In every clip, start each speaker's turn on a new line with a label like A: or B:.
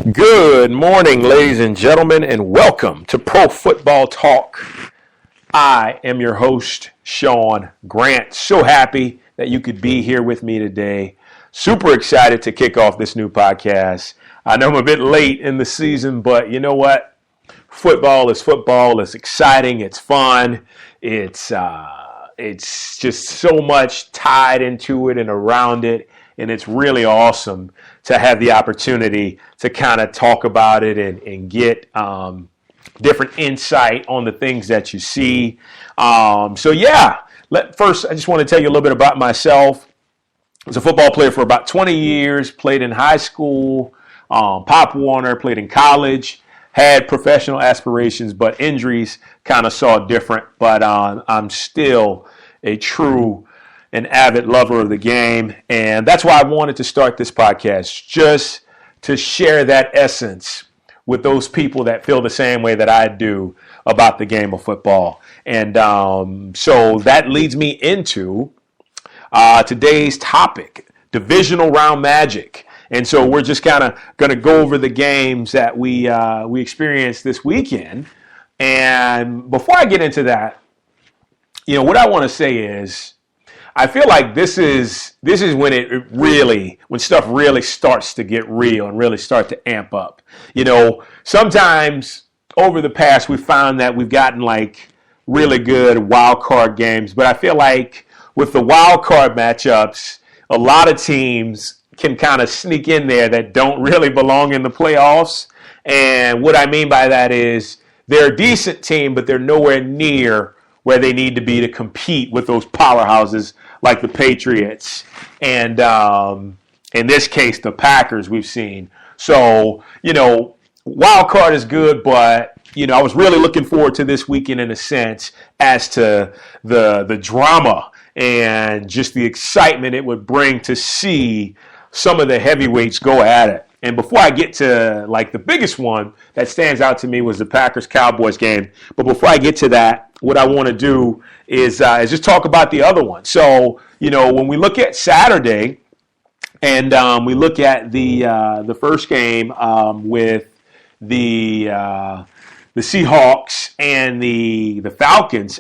A: Good morning, ladies and gentlemen, and welcome to Pro Football Talk. I am your host, Sean Grant. So happy that you could be here with me today. Super excited to kick off this new podcast. I know I'm a bit late in the season, but you know what? Football is football. It's exciting. It's fun. It's just so much tied into it and around it. And it's really awesome to have the opportunity to kind of talk about it and get different insight on the things that you see. First, I just want to tell you a little bit about myself. I was a football player for about 20 years, played in high school, Pop Warner, played in college, had professional aspirations, but injuries kind of saw different. But I'm still a true an avid lover of the game, and that's why I wanted to start this podcast, just to share that essence with those people that feel the same way that I do about the game of football. And so that leads me into today's topic, Divisional Round Magic. And so we're just kind of going to go over the games that we experienced this weekend. And before I get into that, what I want to say is, I feel like this is when stuff really starts to get real and really start to amp up. Sometimes over the past we found that we've gotten like really good wild card games, but I feel like with the wild card matchups, a lot of teams can kind of sneak in there that don't really belong in the playoffs. And what I mean by that is they're a decent team, but they're nowhere near where they need to be to compete with those powerhouses like the Patriots and, in this case, the Packers we've seen. So, wild card is good, but, I was really looking forward to this weekend in a sense as to the drama and just the excitement it would bring to see some of the heavyweights go at it. And before I get to, the biggest one that stands out to me was the Packers-Cowboys game. But before I get to that, what I want to do is just talk about the other one. So, when we look at Saturday and we look at the first game with the Seahawks and the Falcons,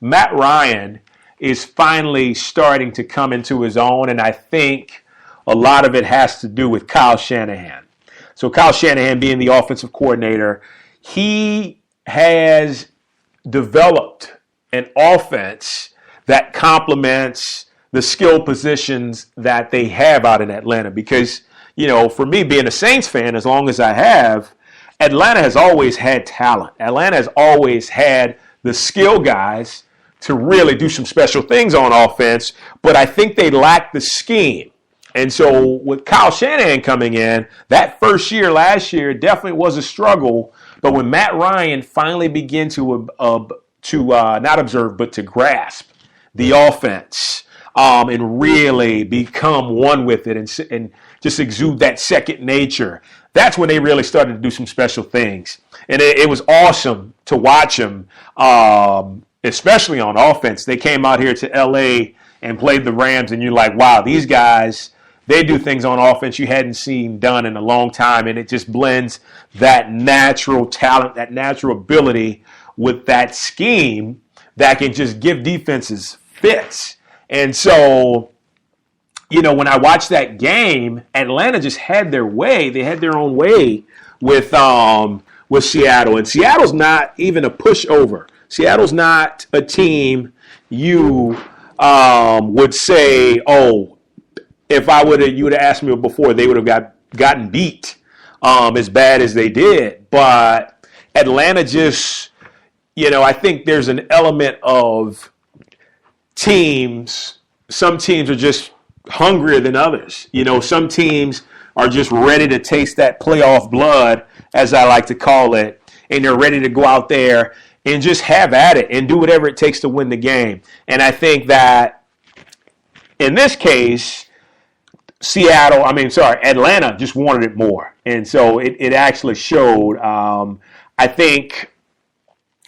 A: Matt Ryan is finally starting to come into his own, and I think a lot of it has to do with Kyle Shanahan. So Kyle Shanahan being the offensive coordinator, he has developed an offense that complements the skill positions that they have out in Atlanta. Because, for me being a Saints fan, as long as I have, Atlanta has always had talent. Atlanta has always had the skill guys to really do some special things on offense, but I think they lack the scheme. And so with Kyle Shanahan coming in, that first year, last year, definitely was a struggle. But when Matt Ryan finally began to not observe, but to grasp the offense and really become one with it and just exude that second nature, that's when they really started to do some special things. And it was awesome to watch them, especially on offense. They came out here to L.A. and played the Rams, and you're like, wow, these guys, they do things on offense you hadn't seen done in a long time, and it just blends that natural talent, that natural ability with that scheme that can just give defenses fits. And so, when I watched that game, Atlanta just had their way. They had their own way with Seattle. And Seattle's not even a pushover. Seattle's not a team you would say, oh, if you would have asked me before, they would have gotten beat as bad as they did. But Atlanta just, I think there's an element of teams. Some teams are just hungrier than others. Some teams are just ready to taste that playoff blood, as I like to call it, and they're ready to go out there and just have at it and do whatever it takes to win the game. And I think that in this case, Atlanta just wanted it more. And so it actually showed. I think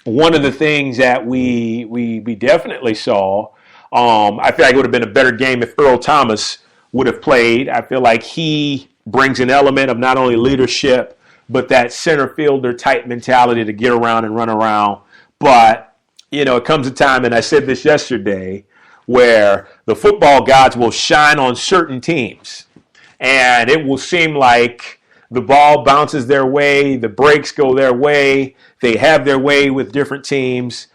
A: one of the things that we definitely saw, I feel like it would have been a better game if Earl Thomas would have played. I feel like he brings an element of not only leadership, but that center fielder type mentality to get around and run around. But, it comes a time, and I said this yesterday, where the football gods will shine on certain teams. And it will seem like the ball bounces their way, the breaks go their way, they have their way with different teams,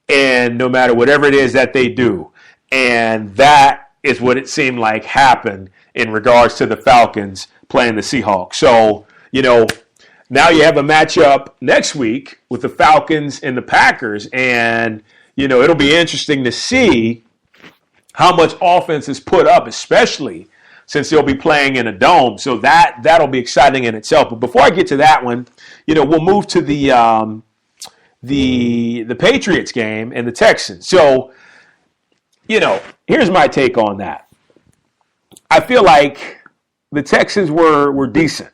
A: and no matter whatever it is that they do. And that is what it seemed like happened in regards to the Falcons playing the Seahawks. So, now you have a matchup next week with the Falcons and the Packers, and, it'll be interesting to see how much offense is put up, especially since they'll be playing in a dome. So that'll be exciting in itself. But before I get to that one, we'll move to the Patriots game and the Texans. So, here's my take on that. I feel like the Texans were decent.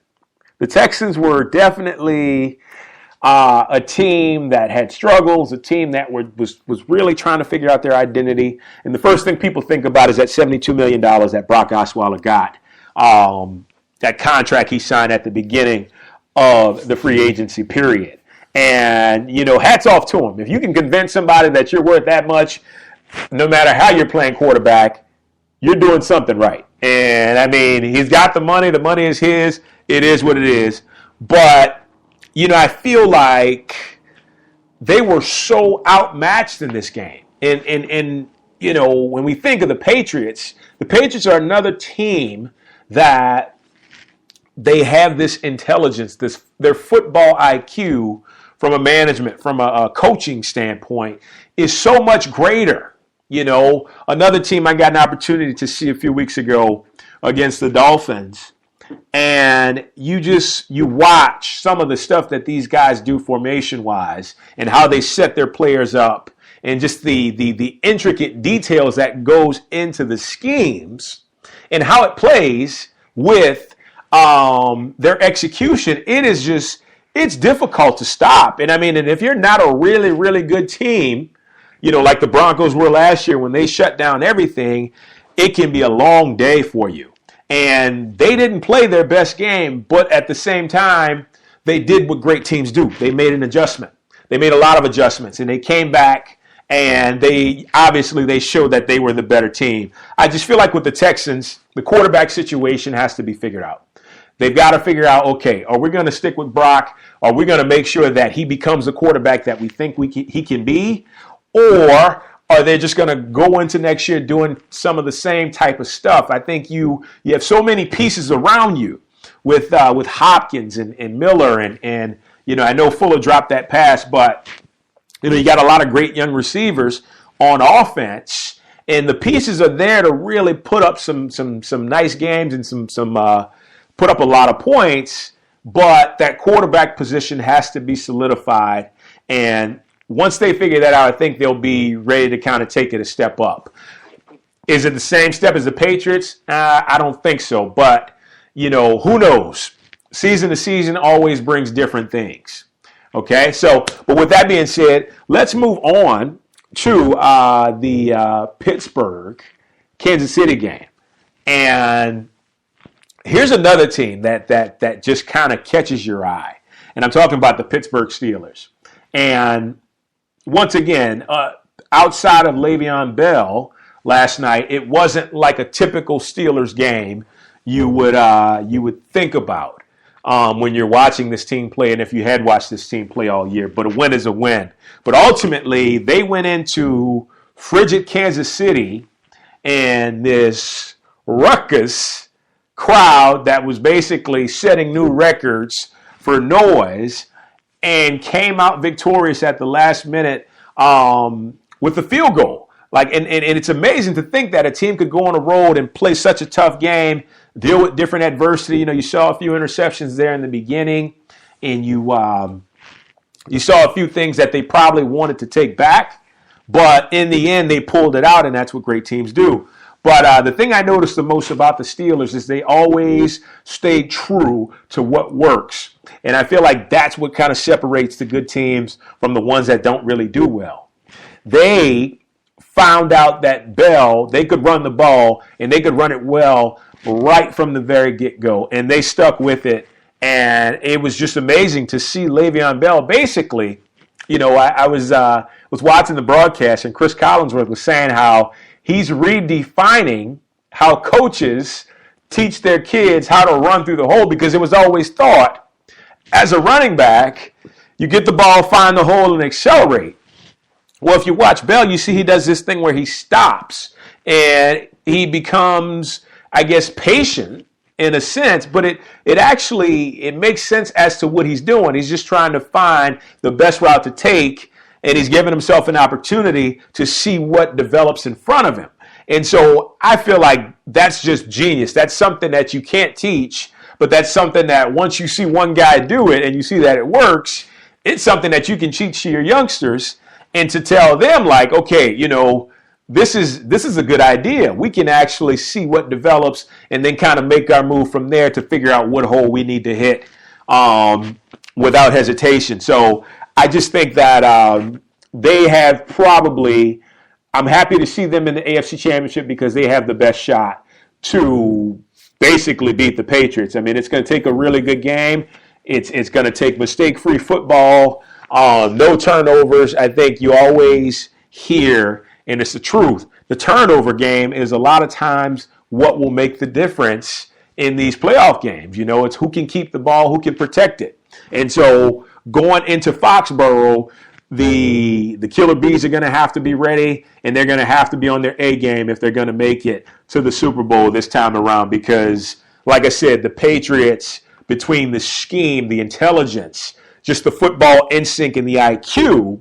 A: The Texans were definitely a team that had struggles, a team that was really trying to figure out their identity. And the first thing people think about is that $72 million that Brock Osweiler got, that contract he signed at the beginning of the free agency period. And, hats off to him. If you can convince somebody that you're worth that much, no matter how you're playing quarterback, you're doing something right. And, he's got the money is his, it is what it is. But, I feel like they were so outmatched in this game. And when we think of the Patriots are another team that they have this intelligence, their football IQ from a management, from a coaching standpoint, is so much greater. Another team I got an opportunity to see a few weeks ago against the Dolphins. And you watch some of the stuff that these guys do formation-wise and how they set their players up and just the intricate details that goes into the schemes and how it plays with their execution. It's difficult to stop. And if you're not a really, really good team, like the Broncos were last year when they shut down everything, it can be a long day for you. And they didn't play their best game, but at the same time, they did what great teams do. They made an adjustment. They made a lot of adjustments, and they came back, and they showed that they were the better team. I just feel like with the Texans, the quarterback situation has to be figured out. They've got to figure out, okay, are we going to stick with Brock? Are we going to make sure that he becomes the quarterback that we think he can be? Or are they just going to go into next year doing some of the same type of stuff? I think you have so many pieces around you with Hopkins and Miller and I know Fuller dropped that pass, but you got a lot of great young receivers on offense, and the pieces are there to really put up some nice games and some put up a lot of points. But that quarterback position has to be solidified, and once they figure that out, I think they'll be ready to kind of take it a step up. Is it the same step as the Patriots? I don't think so. But, who knows? Season to season always brings different things. Okay? So, but with that being said, let's move on to the Pittsburgh Kansas City game. And here's another team that just kind of catches your eye. And I'm talking about the Pittsburgh Steelers. And once again, outside of Le'Veon Bell last night, it wasn't like a typical Steelers game you would think about when you're watching this team play, and if you had watched this team play all year. But a win is a win. But ultimately, they went into frigid Kansas City and this ruckus crowd that was basically setting new records for noise, and came out victorious at the last minute with the field goal. And it's amazing to think that a team could go on the road and play such a tough game, deal with different adversity. You saw a few interceptions there in the beginning, and you saw a few things that they probably wanted to take back, but in the end they pulled it out, and that's what great teams do. But the thing I noticed the most about the Steelers is they always stay true to what works. And I feel like that's what kind of separates the good teams from the ones that don't really do well. They found out that Bell, they could run the ball, and they could run it well, right from the very get-go, and they stuck with it. And it was just amazing to see Le'Veon Bell. Basically, I was watching the broadcast, and Chris Collinsworth was saying how he's redefining how coaches teach their kids how to run through the hole, because it was always thought, as a running back, you get the ball, find the hole, and accelerate. Well, if you watch Bell, you see he does this thing where he stops, and he becomes, I guess, patient in a sense, but it makes sense as to what he's doing. He's just trying to find the best route to take, and he's giving himself an opportunity to see what develops in front of him. And so I feel like that's just genius. That's something that you can't teach, but that's something that once you see one guy do it and you see that it works, it's something that you can teach to your youngsters and to tell them, like, okay, this is a good idea. We can actually see what develops and then kind of make our move from there to figure out what hole we need to hit without hesitation. So I just think that they have probably, I'm happy to see them in the AFC Championship because they have the best shot to basically beat the Patriots. I mean, it's going to take a really good game. It's going to take mistake-free football, no turnovers. I think you always hear, and it's the truth, the turnover game is a lot of times what will make the difference in these playoff games. It's who can keep the ball, who can protect it. And so going into Foxborough, the Killer Bees are going to have to be ready, and they're going to have to be on their A game if they're going to make it to the Super Bowl this time around, because, like I said, the Patriots, between the scheme, the intelligence, just the football instinct and the IQ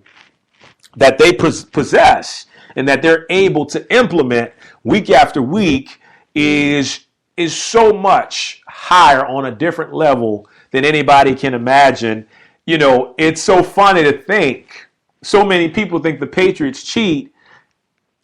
A: that they possess and that they're able to implement week after week is so much higher on a different level than anybody can imagine. It's so funny to think so many people think the Patriots cheat.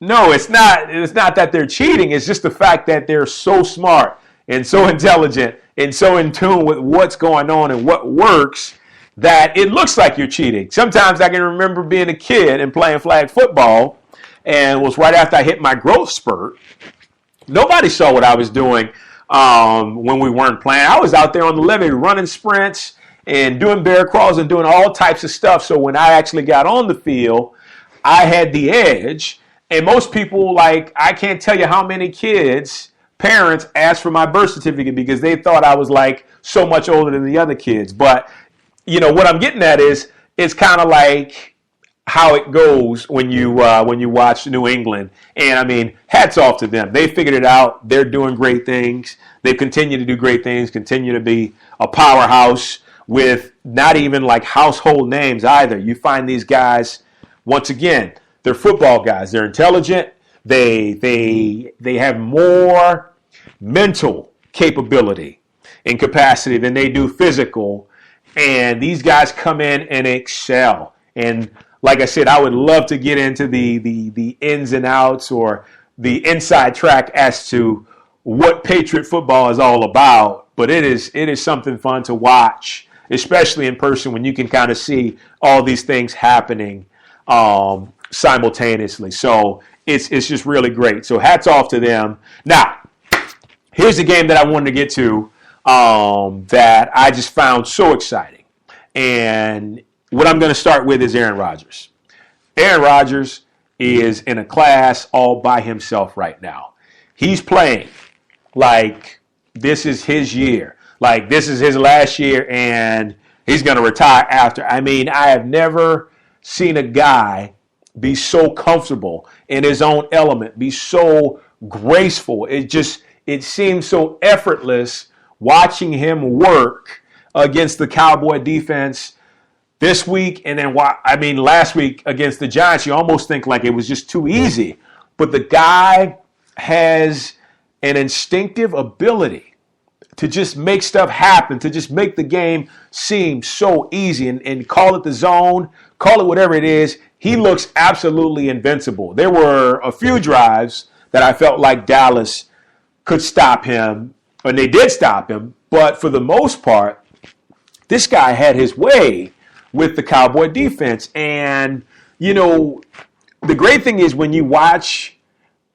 A: No, it's not. It's not that they're cheating. It's just the fact that they're so smart and so intelligent and so in tune with what's going on and what works that it looks like you're cheating. Sometimes I can remember being a kid and playing flag football, and it was right after I hit my growth spurt. Nobody saw what I was doing when we weren't playing. I was out there on the levee running sprints and doing bear crawls and doing all types of stuff. So when I actually got on the field, I had the edge. And most people, I can't tell you how many kids, parents, asked for my birth certificate because they thought I was so much older than the other kids. But, what I'm getting at is it's kind of like how it goes when you watch New England. And, I mean, hats off to them. They figured it out. They're doing great things. They continue to do great things, continue to be a powerhouse with not even household names either. You find these guys, once again, they're football guys. They're intelligent. They have more mental capability and capacity than they do physical. And these guys come in and excel. And like I said, I would love to get into the ins and outs or the inside track as to what Patriot football is all about. But it is something fun to watch, especially in person when you can kind of see all these things happening simultaneously. So it's just really great. So hats off to them. Now, here's the game that I wanted to get to that I just found so exciting. And what I'm going to start with is Aaron Rodgers. Aaron Rodgers is in a class all by himself right now. He's playing like this is his year. Like this is his last year and he's going to retire after. I mean, I have never seen a guy be so comfortable in his own element, be so graceful. It seems so effortless watching him work against the Cowboy defense this week. And then, last week against the Giants, you almost think like it was just too easy. But the guy has an instinctive ability to just make stuff happen, to just make the game seem so easy and call it the zone, call it whatever it is. He looks absolutely invincible. There were a few drives that I felt like Dallas could stop him, and they did stop him. But for the most part, this guy had his way with the Cowboy defense. And, the great thing is when you watch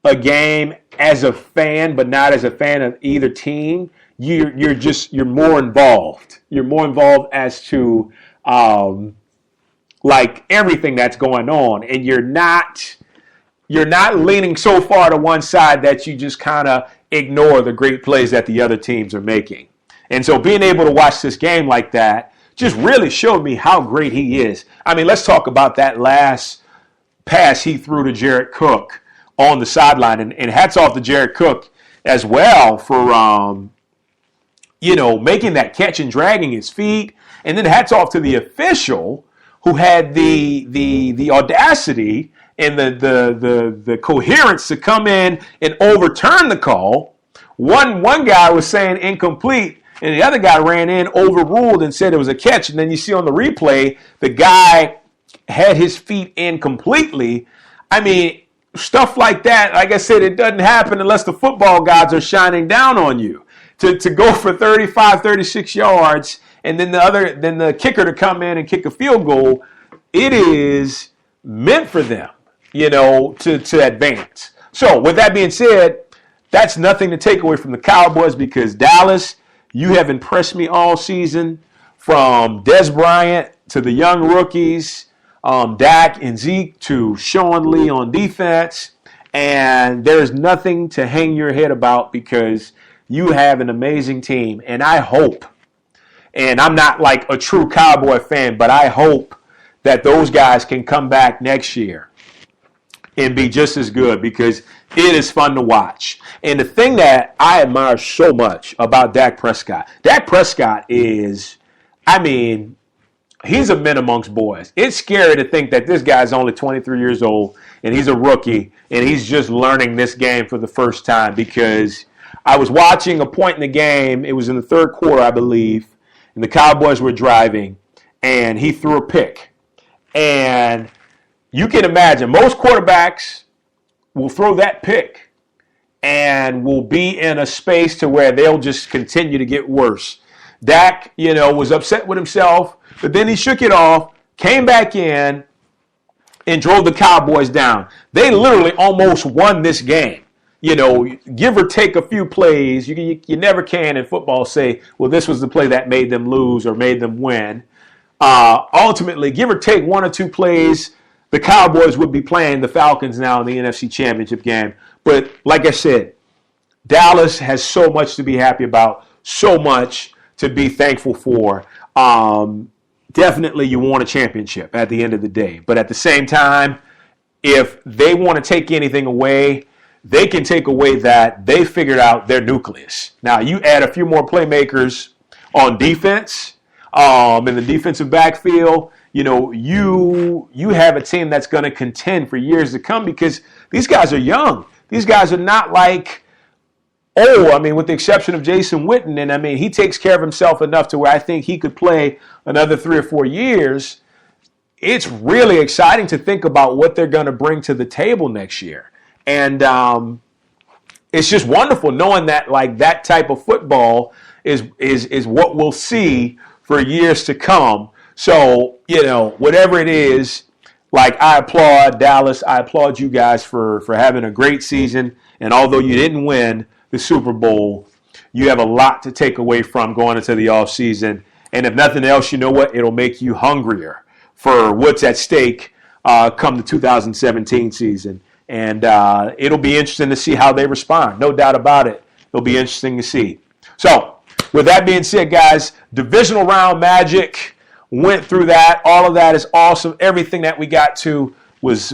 A: a game as a fan, but not as a fan of either team, you're more involved. You're more involved as to like everything that's going on, and you're not leaning so far to one side that you just kind of ignore the great plays that the other teams are making. And so being able to watch this game like that just really showed me how great he is. I mean, let's talk about that last pass he threw to Jared Cook on the sideline. And hats off to Jared Cook as well for, making that catch and dragging his feet. And then hats off to the official who had the audacity and the coherence to come in and overturn the call. One guy was saying incomplete, and the other guy ran in, overruled, and said it was a catch. And then you see on the replay, the guy had his feet in completely. I mean, stuff like that, like I said, it doesn't happen unless the football gods are shining down on you. To go for 35, 36 yards, and then the kicker to come in and kick a field goal, it is meant for them, to advance. So with that being said, that's nothing to take away from the Cowboys, because Dallas, you have impressed me all season, from Dez Bryant to the young rookies, Dak and Zeke, to Sean Lee on defense. And there's nothing to hang your head about, because you have an amazing team. And I hope, and I'm not like a true Cowboy fan, but I hope that those guys can come back next year and be just as good, because it is fun to watch. And the thing that I admire so much about Dak Prescott is, he's a man amongst boys. It's scary to think that this guy's only 23 years old and he's a rookie and he's just learning this game for the first time, because I was watching a point in the game. It was in the third quarter, I believe, and the Cowboys were driving, and he threw a pick. And you can imagine most quarterbacks will throw that pick and will be in a space to where they'll just continue to get worse. Dak, was upset with himself, but then he shook it off, came back in, and drove the Cowboys down. They literally almost won this game. Give or take a few plays, you never can in football say, well, this was the play that made them lose or made them win. Ultimately, give or take one or two plays, the Cowboys would be playing the Falcons now in the NFC Championship game. But like I said, Dallas has so much to be happy about, so much to be thankful for. Definitely you want a championship at the end of the day. But at the same time, if they want to take anything away, they can take away that they figured out their nucleus. Now, you add a few more playmakers on defense, in the defensive backfield, you have a team that's going to contend for years to come, because these guys are young. These guys are not like, with the exception of Jason Witten, and he takes care of himself enough to where I think he could play another 3 or 4 years. It's really exciting to think about what they're going to bring to the table next year. And it's just wonderful knowing that that type of football is what we'll see for years to come. So, whatever it is, I applaud Dallas. I applaud you guys for having a great season. And although you didn't win the Super Bowl, you have a lot to take away from going into the offseason. And if nothing else, you know what? It'll make you hungrier for what's at stake come the 2017 season. And it'll be interesting to see how they respond. No doubt about it. It'll be interesting to see. So, with that being said, guys, divisional round magic, went through that. All of that is awesome. Everything that we got to was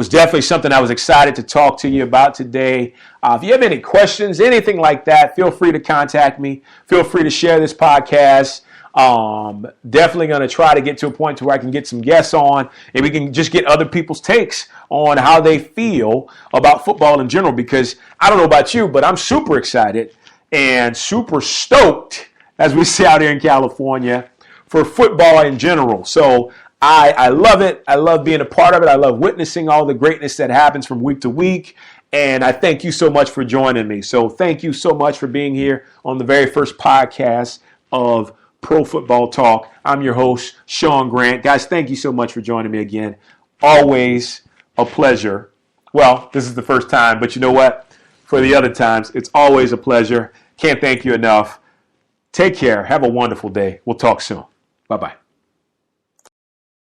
A: definitely something I was excited to talk to you about today. If you have any questions, anything like that, feel free to contact me. Feel free to share this podcast. Definitely going to try to get to a point to where I can get some guests on and we can just get other people's takes on how they feel about football in general, because I don't know about you, but I'm super excited and super stoked, as we say out here in California, for football in general. So I love it. I love being a part of it. I love witnessing all the greatness that happens from week to week. And I thank you so much for joining me. So thank you so much for being here on the very first podcast of Pro Football Talk. I'm your host, Sean Grant. Guys, thank you so much for joining me again. Always a pleasure. Well, this is the first time, but you know what? For the other times, it's always a pleasure. Can't thank you enough. Take care. Have a wonderful day. We'll talk soon. Bye-bye.